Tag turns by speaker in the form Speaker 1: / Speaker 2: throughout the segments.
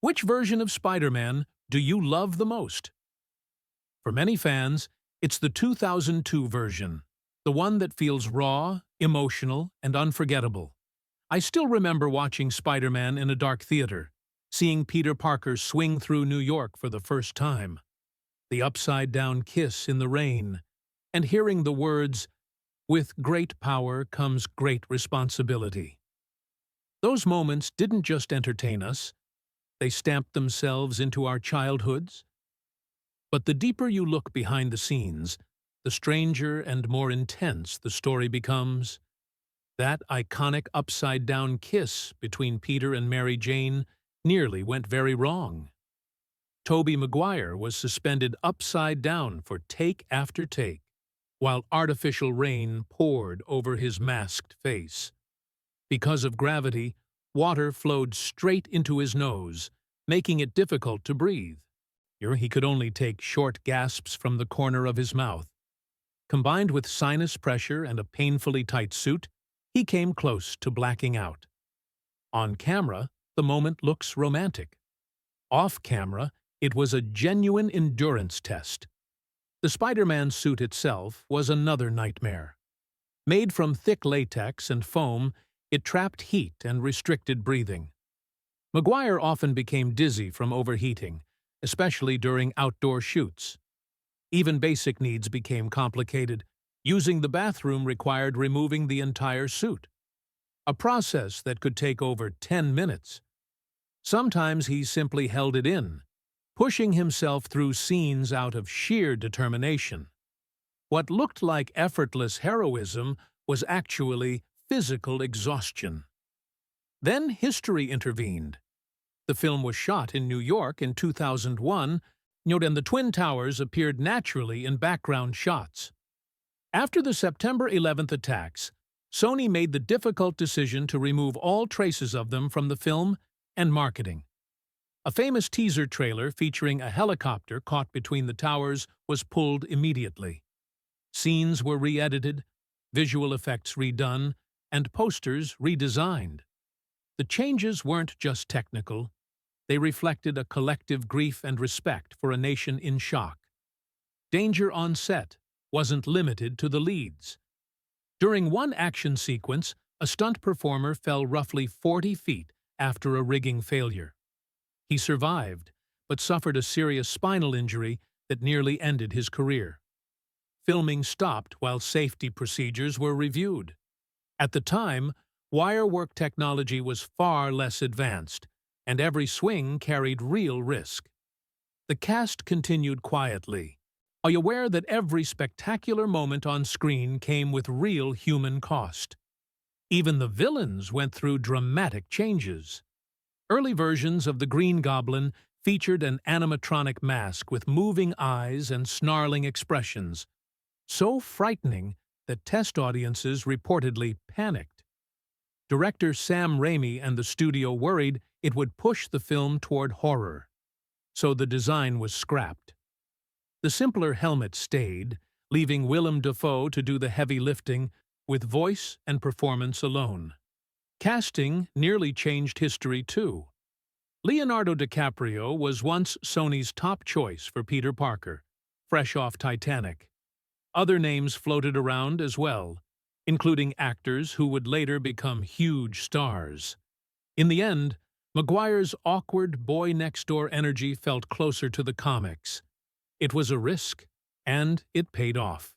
Speaker 1: Which version of Spider-Man do you love the most? For many fans, it's the 2002 version, the one that feels raw, emotional, and unforgettable. I still remember watching Spider-Man in a dark theater, seeing Peter Parker swing through New York for the first time, the upside-down kiss in the rain, and hearing the words, "With great power comes great responsibility." Those moments didn't just entertain us, they stamped themselves into our childhoods. But the deeper you look behind the scenes, the stranger and more intense the story becomes. That iconic upside-down kiss between Peter and Mary Jane nearly went very wrong. Tobey Maguire was suspended upside down for take after take, while artificial rain poured over his masked face. Because of gravity, water flowed straight into his nose, making it difficult to breathe. He could only take short gasps from the corner of his mouth. Combined with sinus pressure and a painfully tight suit, he came close to blacking out. On camera, the moment looks romantic. Off camera, it was a genuine endurance test. The Spider-Man suit itself was another nightmare. Made from thick latex and foam, it trapped heat and restricted breathing. Maguire often became dizzy from overheating, especially during outdoor shoots. Even basic needs became complicated. Using the bathroom required removing the entire suit, a process that could take over 10 minutes. Sometimes he simply held it in, pushing himself through scenes out of sheer determination. What looked like effortless heroism was actually physical exhaustion. Then history intervened. The film was shot in New York in 2001, and the Twin Towers appeared naturally in background shots. After the September 11th attacks, Sony made the difficult decision to remove all traces of them from the film and marketing. A famous teaser trailer featuring a helicopter caught between the towers was pulled immediately. Scenes were re-edited, visual effects redone, and posters redesigned. The changes weren't just technical. They reflected a collective grief and respect for a nation in shock. Danger on set wasn't limited to the leads. During one action sequence, a stunt performer fell roughly 40 feet after a rigging failure. He survived, but suffered a serious spinal injury that nearly ended his career. Filming stopped while safety procedures were reviewed. At the time, wire work technology was far less advanced, and every swing carried real risk. The cast continued quietly. Are you aware that every spectacular moment on screen came with real human cost? Even the villains went through dramatic changes. Early versions of the Green Goblin featured an animatronic mask with moving eyes and snarling expressions, so frightening that test audiences reportedly panicked. Director Sam Raimi and the studio worried it would push the film toward horror, so the design was scrapped. The simpler helmet stayed, leaving Willem Dafoe to do the heavy lifting with voice and performance alone. Casting nearly changed history too. Leonardo DiCaprio was once Sony's top choice for Peter Parker, fresh off Titanic. Other names floated around as well, including actors who would later become huge stars. In the end, Maguire's awkward boy-next-door energy felt closer to the comics. It was a risk, and it paid off.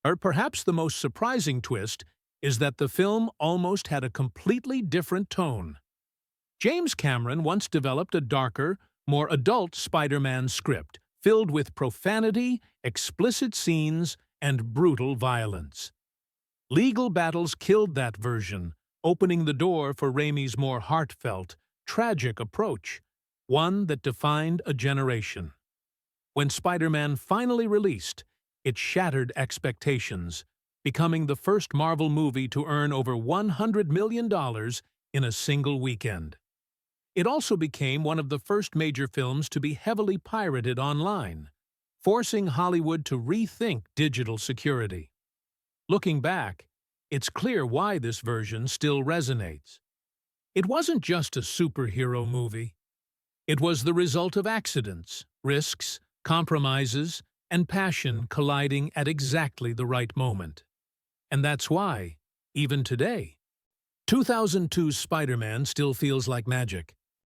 Speaker 1: Or perhaps the most surprising twist is that the film almost had a completely different tone. James Cameron once developed a darker, more adult Spider-Man script, filled with profanity, explicit scenes, and brutal violence. Legal battles killed that version, opening the door for Raimi's more heartfelt, tragic approach, one that defined a generation. When Spider-Man finally released, it shattered expectations, becoming the first Marvel movie to earn over $100 million in a single weekend. It also became one of the first major films to be heavily pirated online, forcing Hollywood to rethink digital security. Looking back, it's clear why this version still resonates. It wasn't just a superhero movie. It was the result of accidents, risks, compromises, and passion colliding at exactly the right moment. And that's why, even today, 2002's Spider-Man still feels like magic.